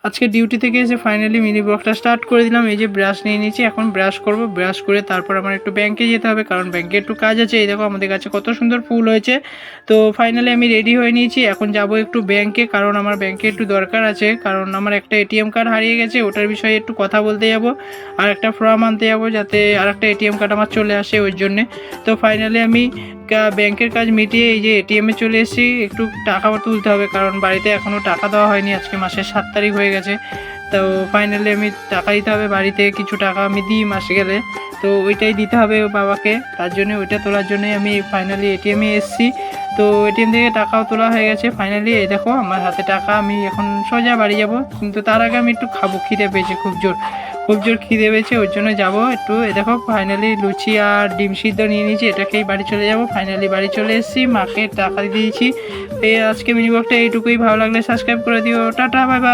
আজকে ডিউটি থেকে এসে ফাইনালি মিনি ব্লগটা স্টার্ট করে দিলাম। এই যে ব্রাশ নিয়ে নিয়েছি, এখন ব্রাশ করব। ব্রাশ করে তারপর আমার একটু ব্যাংকে যেতে হবে, কারণ ব্যাংকে একটু কাজ আছে। এই দেখো আমাদের কাছে কত সুন্দর ফুল হয়েছে। তো ফাইনালি আমি রেডি হয়ে নিয়েছি, এখন যাব একটু ব্যাংকে, কারণ আমার ব্যাংকে একটু দরকার আছে। কারণ আমার একটা এটিএম কার্ড হারিয়ে গেছে, ওটার বিষয়ে একটু কথা বলতে যাব। আর একটা ফর্ম আনতে যাব, যাতে আর একটা এটিএম কার্ড আমার চলে আসে ওই জন্যে। তো ফাইনালি আমি ব্যাংকের কাজ মিটিয়ে এই যে এটিএমে চলে এসেছি। একটু টাকা তুলতে হবে, কারণ বাড়িতে এখনও টাকা দেওয়া হয়নি। আজকে মাসের 7 তারিখ হয়ে গেছে। তো ফাইনালি আমি টাকা দিতে হবে, বাড়িতে কিছু টাকা আমি দিই মাসে গেলে। তো ওইটাই দিতে হবে বাবাকে, তার জন্য ওইটা তোলার জন্যই আমি ফাইনালি এটিএমে এসেছি। তো এটিএম থেকে টাকাও তোলা হয়ে গেছে ফাইনালি। এই দেখো আমার হাতে টাকা, আমি এখন সোজা বাড়ি যাব। কিন্তু তার আগে আমি একটু খাবো, খিদে পেয়েছে খুব জোর খিদে পেয়েছে, ওর জন্য যাবো একটু। এই দেখো ফাইনালি লুচি আর ডিম সিদ্ধ নিয়ে নিয়েছি, এটাকেই বাড়ি চলে যাব। ফাইনালি বাড়ি চলে এসেছি, মাকে টাকা দিয়েছি। এই আজকে মিনি ব্লগটা এইটুকুই। ভালো লাগলে সাবস্ক্রাইব করে দিও। Tata, bye bye.